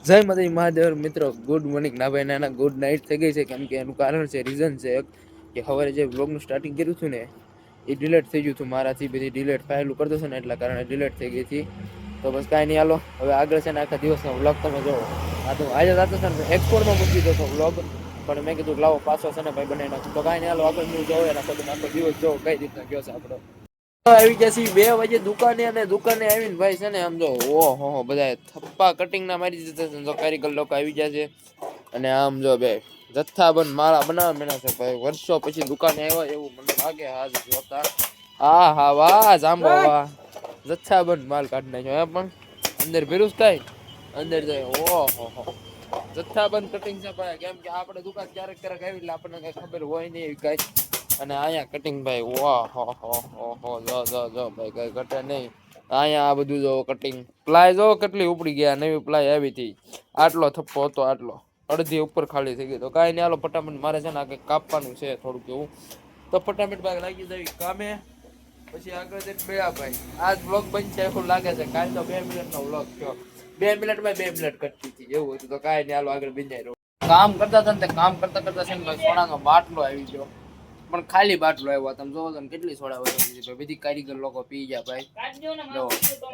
જય માતાજી મહાદેવ મિત્રો, ગુડ મોર્નિંગ ના ભાઈ નાના ગુડ નાઇટ થઈ ગઈ છે. કેમ કે એનું કારણ છે, રીઝન છે કે સવારે જે બ્લોગનું સ્ટાર્ટિંગ કર્યું હતું ને એ ડિલેટ થઈ ગયું હતું મારાથી. બધી ડિલેટ ફાઇલું કરતો છે ને એટલા કારણે ડિલેટ થઈ ગઈ હતી. તો બસ કાંઈ નહીં, હાલો હવે આગળ છે ને આખા દિવસનો વ્લોગ તમે જોવો. હા તો આજે રાતે છે ને એક્સપોર્ટમાં મૂકી દીધો હતો વ્લોગ, પણ મેં કીધું લાવો પાછો છે ને ભાઈ બનાવી નાખું. તો કાંઈ નહીં, હાલો આગળ ન્યૂઝ જોવો એના પછી આખો દિવસ જોવો કઈ રીતના ગયો છે આપણો. આવી ગયા છીએ 2 વાગે દુકાને, અને દુકાને આવીને ભાઈ છે ને આમ જો ઓહો બધા થપ્પા કટિંગ ના મારી દીધા છે. કારીગર લોકો આવી ગયા છે અને આમ જો બે જથ્થાબંધ માળા બનાવવા મેળા છે ભાઈ. વર્ષો પછી દુકાને આવ્યા એવું મને લાગે. હાજ જોતા હા વાહ જાંબો વાહ, જથ્થાબંધ માલ કાઢી નાખ્યો. પણ અંદર ભેરુસ થાય, અંદર જાય ઓહો જથ્થાબંધ કટિંગ છે ભાઈ. કેમ કે આપણે દુકાન ક્યારેક ક્યારેક આવી એટલે આપણને કઈ ખબર હોય નહીં એવી કઈ. અને અહીંયા કટિંગ ભાઈ વાહ હો જો ભાઈ કઈ ઘટે નહીં. અહીંયા આ બધું જો કટિંગ, પ્લાય જો કેટલી ઉપડી ગયા, નવી પ્લાય આવી હતી. આટલો થપ્પો હતો, આટલો અડધી ઉપર ખાલી થઈ ગઈ. તો કાંઈ નહીં, હાલો ફટાફટ મારે છે ને આ કંઈક કાપવાનું છે થોડુંક એવું, તો ફટાફટ ભાઈ લાગી જાય કામે. પછી આગળ જઈને મેળા ભાઈ. આજ બ્લોગ બનશે એવું લાગે છે. કાલ તો 2 મિનિટનો બ્લોગ થયો, 2 મિનિટમાં 2 મિનિટ કરતી હતી એવું હતું. તો કાંઈ નહીં, હાલો આગળ બિંજાઈ રહ્યો. કામ કરતા હતા ને કામ કરતા કરતા છે ને ભાઈ સોડાનો બાટલો આવી ગયો, પણ ખાલી બાટલો આવ્યો. તમે જોવો તમે કેટલી સોડા વધવા દીધી. બધી કારીગર લોકો પી ગયા ભાઈ. જો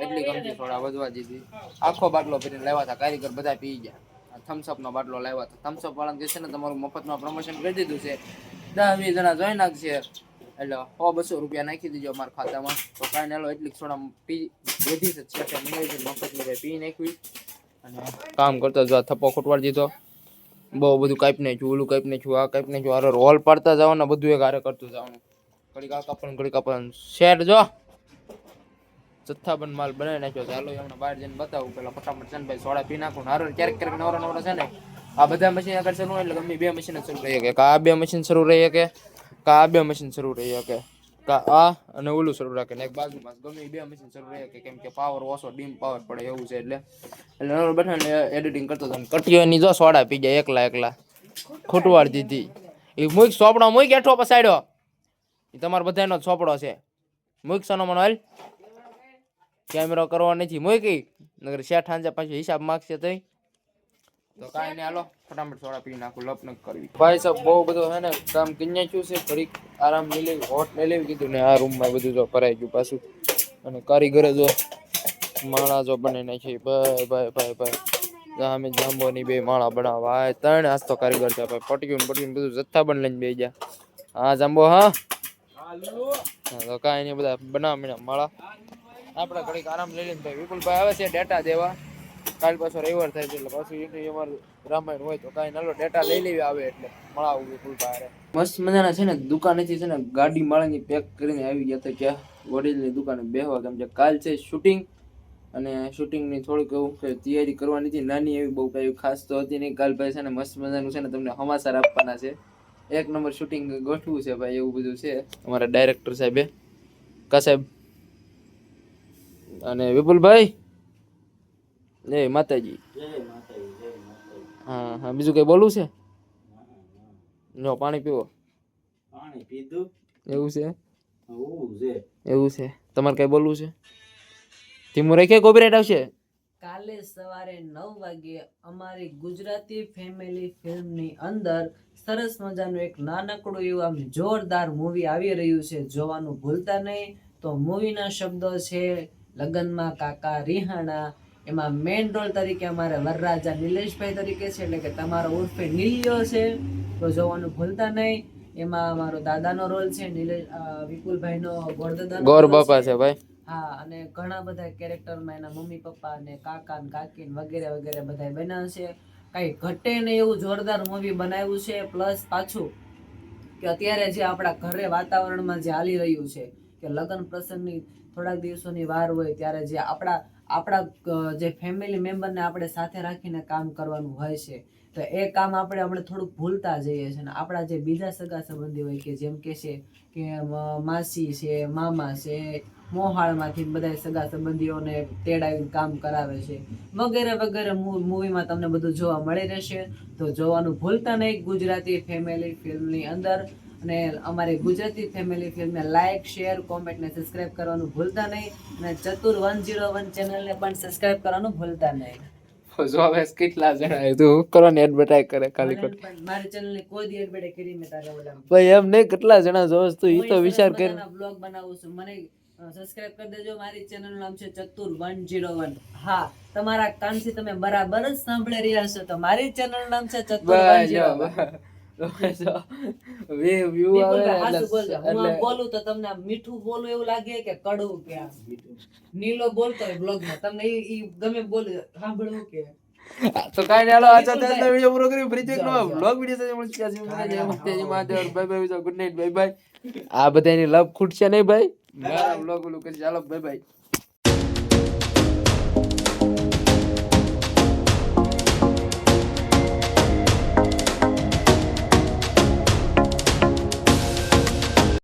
એટલી ગમતી સોડા વધવા દીધી. આખો બાટલો ભરીને લાવ્યા હતા, કારીગર બધા પી ગયા. થમ્સઅપ નો બાટલો લાવ્યા હતા. થમ્સઅપ વાળાને કહે છે ને તમારું મફતમાં પ્રમોશન કરી દીધું છે, 10-20 જણા જોઈ નાખશે એટલે 100-200 રૂપિયા નાખી દીજો અમારા ખાતામાં. તો કાંઈ નાલો એટલી સોડા પી વધી છે છે મફતની ભાઈ પી નાખવી. અને કામ કરતા જો થપ્પો ખોટવાડી દીધો. બહુ બધું કાપી નાખ્યું, ઓલું કાપી નાખ્યું, આ કાપી નાખ્યું. અરે રોલ પાડતા જવાનું, બધું એક હારે કરતું જવાનું. ઘડીક આ કાપવાનું, ઘડીક કાપવાનું. શેર જો જથ્થાબંધ માલ બનાવી નાખ્યો છે. હાલો એમને બહાર જઈને બતાવું. પેલા ફટાફટ છે ને ભાઈ સોડા પી નાખું. હારો ક્યારેક ક્યારેક નવરા છે ને આ બધા મશીન આગળ શરૂ હોય એટલે ગમે 2 મશીન શરૂ રહી શકે. આ 2 મશીન શરૂ રહી શકે, આ 2 મશીન શરૂ રહી શકે, આ અને ઓલું શરૂ રાખે ને એક બાજુમાં ગમે 2 મશીન શરૂ રહી શકે. કેમ કે પાવર ઓછો ડીમ પાવર પડે એવું છે. એટલે નવરો બેઠા ને એડિટિંગ કરતો હતો. કટિયોની જો સોડા પી જાય એકલા ખોટવાડી દીધી. એ મુઈક સોપડો મુઈક એઠો પસાડ્યો. એ તમારો બધાનો જ સોપડો છે. મુઈક સનો મનો હાલ, કેમેરો કરવો નથી. મુઈકી નગર શેઠ હાંજે પાછું હિસાબ માંગશે તઈ. તો કાંઈ નહીં, હાલો ફટાફટ સોડા પી નાખું, લપ ન કરવી. ભાઈ સાહેબ બહુ બધું હે ને કામ કિન્યાચ્યું છે. ઘડીક આરામ લઈ લેવી, હોટ લઈ લેવી કીધું ને આ રૂમમાં બધું જો ભરાઈ ગયું પાછું. અને કારીગરે જો માળા જો બનાવી નાખી ભાઈ. અમે જાંબોની 2 માળા બનાવવા 3 આજ તો કારીગર છે ભાઈ. પટ્યું બધું જથ્થાબંધ લઈને બેસી ગયા. હા જાંબો હા તો કાંઈ નહીં, બધા બનાવ માળા. આપણે ઘડીક આરામ લઈ લઈને ભાઈ વિપુલભાઈ આવે છે ડેટા દેવા. કાલ પાછો રવિવાર થાય છે એટલે પાછું અમારું રામાયણ હોય. તો કાંઈ નાલો ડેટા લઈ લેવી આવે એટલે મળાવું વિપુલભાઈ. મસ્ત મજાના છે ને દુકાનેથી છે ને ગાડી માળાની પેક કરીને આવી ગયા હતા ક્યાં વડીલની દુકાને બેહવા. કેમ કે કાલ છે શૂટિંગ, અને શૂટિંગની થોડીક એવું કે તૈયારી કરવાની હતી. નાની એવી બહુ કઈ ખાસ તો હતી નહીં. કાલ ભાઈ છે ને મસ્ત મજાનું છે ને તમને સમાચાર આપવાના છે. 1 નંબર શૂટિંગ ગોઠવું છે ભાઈ, એવું બધું છે. અમારા ડાયરેક્ટર સાહેબે કા સાહેબ અને વિપુલભાઈ જય માતાજી. હા બીજું કઈ બોલવું છે? જો પાણી પીવો. પાણી પીધું એવું છે. તમારે કઈ બોલવું છે? ધીમું રાખીએ, કોપીરાઈટ આવશે. કાલે સવારે 9 વાગે અમારી ગુજરાતી ફેમિલી ફિલ્મની અંદર સરસ મજાનું એક નાનકડું એવું આમ જોરદાર મૂવી આવી રહ્યું છે. જોવાનું ભૂલતા નહીં. તો મૂવીના શબ્દો છે લગનમાં કાકા રિહાણા. એમાં મેઇન રોલ તરીકે અમારે વરરાજા નિલેશભાઈ તરીકે છે, એટલે કે તમારો ઉર્ફે નીલિયો છે. તો જોવાનું ભૂલતા નહીં. એમાં અમારો દાદાનો રોલ છે, વિપુલભાઈનો ગોર બાપા છે ભાઈ. હા, અને ઘણા બધા કેરેક્ટરમાં એના મમ્મી પપ્પા ને કાકા ને કાકી વગેરે વગેરે બધા બન્યા છે. કઈ ઘટે ને એવું જોરદાર મૂવી બનાવ્યું છે. પ્લસ પાછું કે અત્યારે જે આપણા ઘરે વાતાવરણમાં જે હાલી રહ્યું છે કે લગ્ન પ્રસંગની થોડાક દિવસોની વાર હોય ત્યારે જે આપણા જે ફેમિલી મેમ્બરને આપણે સાથે રાખીને કામ કરવાનું હોય છે, તો એ કામ આપણે થોડુંક ભૂલતા જઈએ છીએ. અને આપણા જે બીજા સગા સંબંધી હોય કે જેમ કે છે કે માસી છે, મામા છે, મોહાળમાંથી બધા સગા સંબંધીઓને તેડાવીને કામ કરાવે છે વગેરે વગેરે મૂવીમાં તમને બધું જોવા મળી રહેશે. તો જોવાનું ભૂલતા નહીં ગુજરાતી ફેમિલી ફિલ્મની અંદર. અને અમારી ગુજરાતી ફેમિલી ફિલ્મને લાઇક, શેર, કોમેન્ટ ને સબસ્ક્રાઇબ કરવાનું ભૂલતા નહીં. અને ચતુર 101 ચેનલને પણ સબસ્ક્રાઇબ કરવાનું ભૂલતા નહીં. જોવે કેટલા જણા એ તું કરવાની એડવર્ટાઇઝ કરે ખાલી મને ખોટી. પણ મારી ચેનલ ની કોઈ દી એડવર્ટાઇઝ કરી મેં તારે ઓલામાં. ભાઈ એમ નહીં કેટલા જણા જોવે તું ઈ તો હું વિચાર સરસ કર. મજાના બ્લોગ બનાવું છું. મને સબસ્ક્રાઇબ કરી દેજો. મારી ચેનલ નું નામ છે ચતુર 101. હા, તમારા કાનથી તમે બરાબર જ સાંભળી રહ્યા છો. તો મારી ચેનલ નું નામ છે ચતુર 101. વ્યૂ આવે નિપુલભાઈ, હાચું એટલે બોલજો. હું આમ બોલું તો તમને આમ મીઠું બોલું એવું લાગે કે કડવું કે આમ નીલો બોલતો હોય બ્લોગમાં તમને ઈ ગમે બોલે સાંભળવું કે તો કાઈ નહીં, હાલો આછા નિપુલભાઈ. ત્યાં વિડિયો પૂરો કરી બ્રિજ જાઓ, નો જાઓ. બ્લોગ વિડિયો સાથે મળશે ત્યાં સુધી હા, જય હા, મહાદેવ, હા. Bye bye, good night, bye bye. આ બધાની લવ ખૂટશે નહીં ભાઈ. મારા બ્લોગ ઓલું કરશે. ચાલો બાય બાય.